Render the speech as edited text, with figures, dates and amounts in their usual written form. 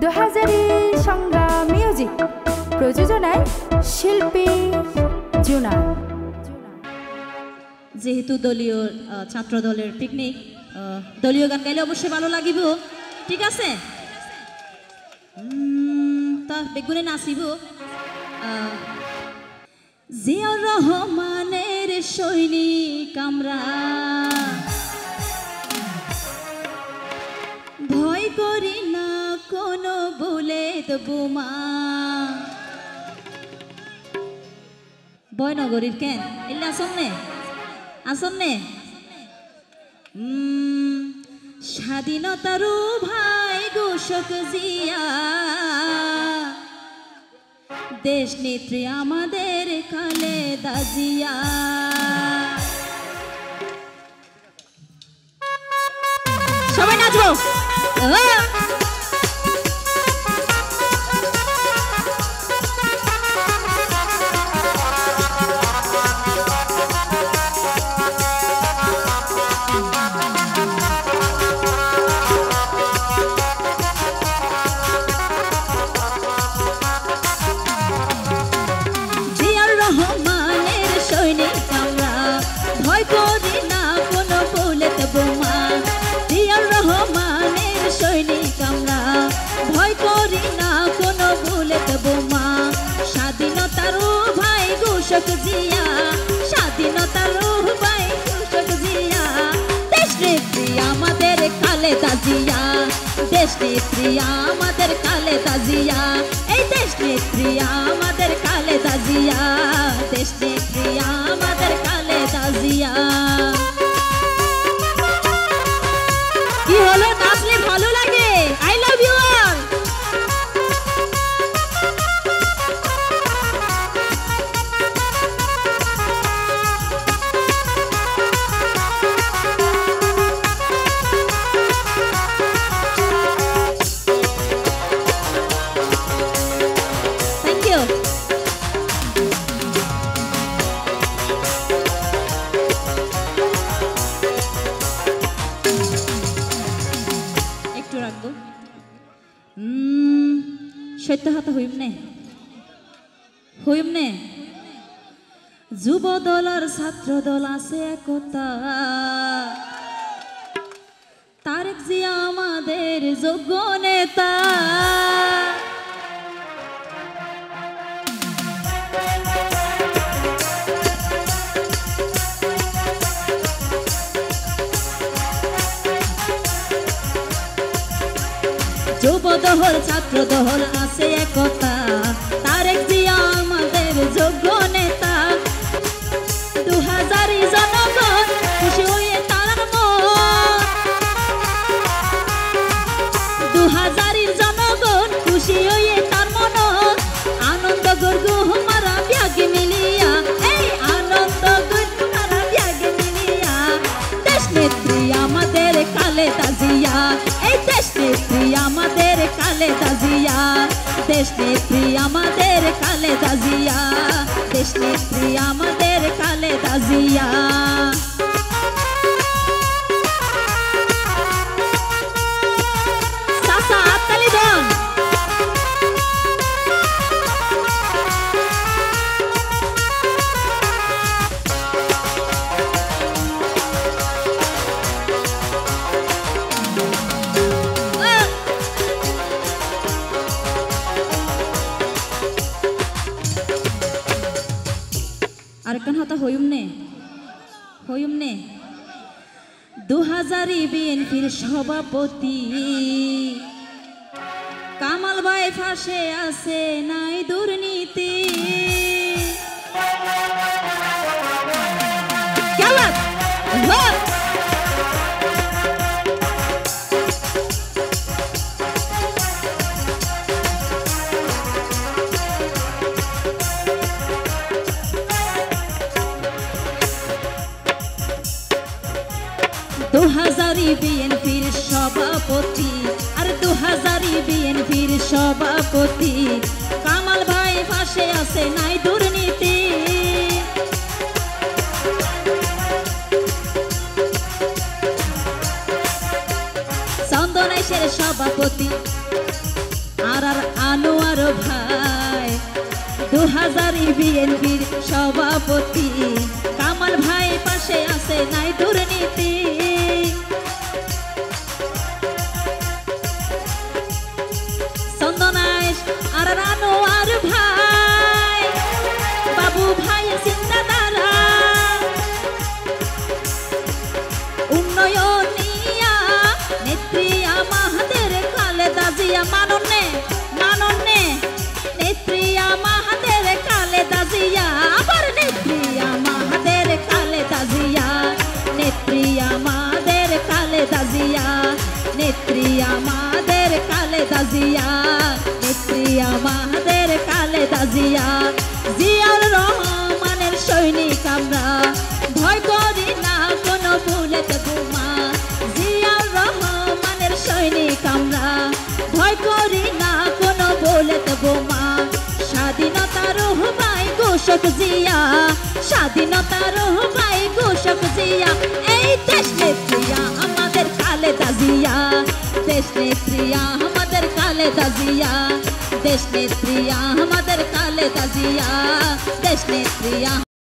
দোহাজারি সংগ্রাম মিউজিক প্রযোজনায় শিল্পী জুনা। যেহেতু দলীয় ছাত্র দলের পিকনিক, দলীয় গান গাইলে অবশ্যই ভালো লাগিব, ঠিক আছে? তা বেগুনে নাচিব। জিয়াউর রহমানের সৈনিক আমরা, ভয় করি না কোনো বুলেট বোমা। বয়নগরীর কেন এলে আসন্নে আসন্নে স্বাধীনতারও ভাই ঘোষক জিয়া, দেশ নেত্রী আমাদের খালেদা জিয়া। সবাই নাচবো। জিয়া স্বাধীনতারও ভাই ঘোষক জিয়া, দেশ নেত্রী আমাদের খালেদা জিয়া, দেশ নেত্রী আমাদের খালেদা জিয়া, এই দেশ নেত্রী আমাদের খালেদা জিয়া, দেশ নেত্রী আমাদের খালেদা জিয়া। কি হলো, নাচলে ভালো লাগে? I love you all. সত্য হাতে হইম নে যুব দল আর ছাত্র দল আছে একতা, তারেক জিয়া আমাদের যোগ্য নেতা। যুব দল ছাত্র দল আছে একতা, তারেক জিয়া আমাদের যোগ্য নেতা। 2000 জনগণ খুশি হয়ে তার মন, 2000 জনগণ খুশি হয়ে তার মন, আনন্দ গর্গু মারা ব্যাগ মিলিয়া, এই আনন্দ গর্গু মারা ব্যাগ মিলিয়া, দেশ নেত্রী আমাদের খালেদা জিয়া, এই দেশ নেত্রী আমাদের খালেদা জিয়া, দেশ নেত্রী আমাদের খালেদা জিয়া, দেশ নেত্রী আমাদের খালেদা জিয়া। চাচা হাততালি দেন। আরেকখান হাতা হইম নে 2000 বিএনপির সভাপতি কামাল ভাই ফাঁসে আছে, নাই দুর্নীতি। বিএনপির সভাপতি আর 2000 বিএনপির সভাপতি কামাল ভাই ফাঁসে আছে, নাই দুর্নীতি। চন্দনেশের সভাপতি জিয়া মাননে মাননে নেত্রী আমাদের খালেদা জিয়া আবার নেত্রী আমাদের খালেদা জিয়া নেত্রী আমাদের খালেদা জিয়া নেত্রী আমাদের খালেদা জিয়া নেত্রী আমাদের খালেদা জিয়া জিয়াউর রহমানের সৈনিক আমরা ভয় করি না কোনো বুলেট বোমা জিয়াউর রহমানের সৈনিক আমরা ভয় করি না কোনো বুলেট বোমা স্বাধীনতার ভাই ঘোষক জিয়া স্বাধীনতার ভাই ঘোষক জিয়া এই দেশ নেত্রী আমাদের খালেদা জিয়া দেশ নেত্রী আমাদের খালেদা জিয়া দেশ নেত্রী আমাদের খালেদা জিয়া দেশ নেত্রী